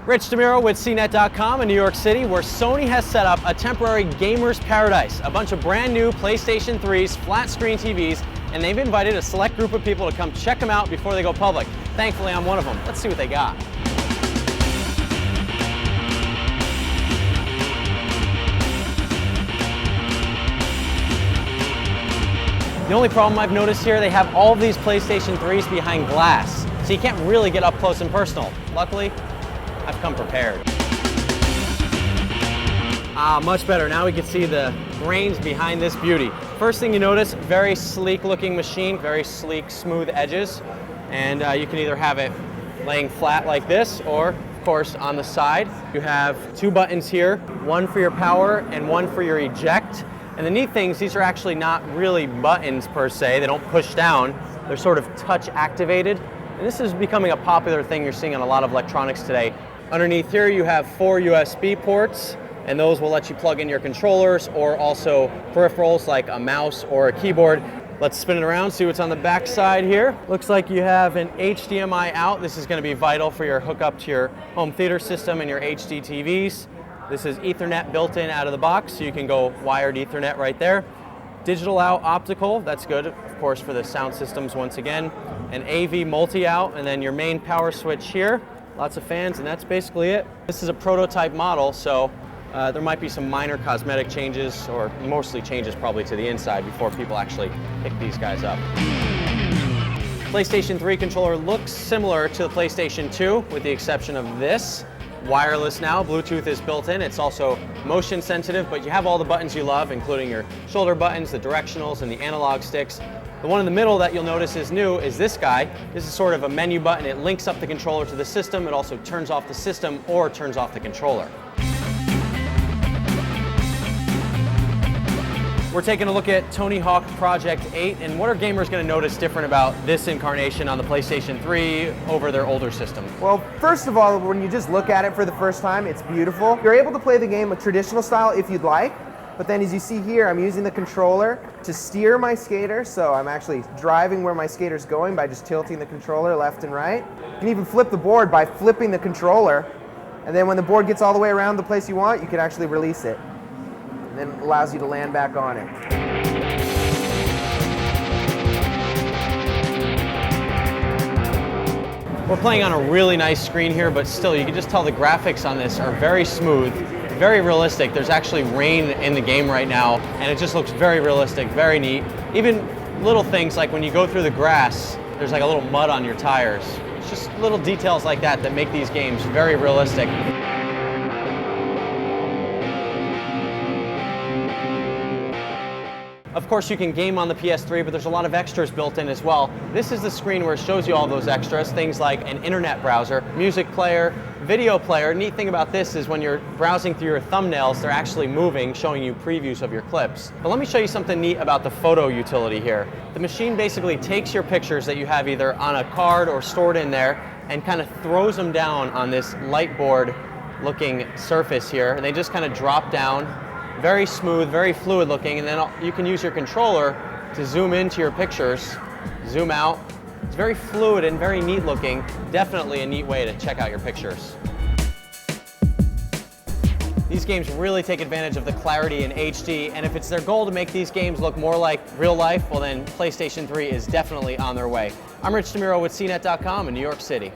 Rich DeMiro with CNEt.com in New York City, where Sony has set up a temporary gamer's paradise. A bunch of brand new PlayStation 3s, flat screen TVs, and they've invited a select group of people to come check them out before they go public. Thankfully, I'm one of them. Let's see what they got. The only problem I've noticed here, they have all of these PlayStation 3s behind glass, so you can't really get up close and personal. Luckily, I've come prepared. Much better. Now we can see the brains behind this beauty. First thing you notice, very sleek looking machine, very sleek, smooth edges. And you can either have it laying flat like this, or of course on the side. You have two buttons here, one for your power and one for your eject. And the neat thing is these are actually not really buttons per se. They don't push down. They're sort of touch activated. And this is becoming a popular thing you're seeing on a lot of electronics today. Underneath here you have 4 USB ports, and those will let you plug in your controllers or also peripherals like a mouse or a keyboard. Let's spin it around, see what's on the back side here. Looks like you have an HDMI out. This is going to be vital for your hookup to your home theater system and your HD TVs. This is Ethernet built in out of the box, so you can go wired Ethernet right there. Digital out, optical, that's good, of course, for the sound systems once again. An AV multi-out, and then your main power switch here. Lots of fans, and that's basically it. This is a prototype model, so there might be some minor cosmetic changes, or mostly changes probably to the inside before people actually pick these guys up. PlayStation 3 controller looks similar to the PlayStation 2, with the exception of this. Wireless now, Bluetooth is built in. It's also motion sensitive, but you have all the buttons you love, including your shoulder buttons, the directionals, and the analog sticks. The one in the middle that you'll notice is new is this guy. This is sort of a menu button. It links up the controller to the system. It also turns off the system or turns off the controller. We're taking a look at Tony Hawk Project 8, and what are gamers going to notice different about this incarnation on the PlayStation 3 over their older system? Well, first of all, when you just look at it for the first time, it's beautiful. You're able to play the game a traditional style if you'd like, but then as you see here, I'm using the controller to steer my skater, so I'm actually driving where my skater's going by just tilting the controller left and right. You can even flip the board by flipping the controller, and then when the board gets all the way around the place you want, you can actually release it. And then it allows you to land back on it. We're playing on a really nice screen here, but still you can just tell the graphics on this are very smooth, very realistic. There's actually rain in the game right now, and it just looks very realistic, very neat. Even little things like when you go through the grass, there's like a little mud on your tires. It's just little details like that that make these games very realistic. Of course, you can game on the PS3, but there's a lot of extras built in as well. This is the screen where it shows you all those extras, things like an internet browser, music player, video player. Neat thing about this is when you're browsing through your thumbnails, they're actually moving, showing you previews of your clips. But let me show you something neat about the photo utility here. The machine basically takes your pictures that you have either on a card or stored in there and kind of throws them down on this light board looking surface here, and they just kind of drop down. Very smooth, very fluid looking, and then you can use your controller to zoom into your pictures, zoom out. It's very fluid and very neat looking. Definitely a neat way to check out your pictures. These games really take advantage of the clarity in HD, and if it's their goal to make these games look more like real life, well then PlayStation 3 is definitely on their way. I'm Rich DeMiro with CNEt.com in New York City.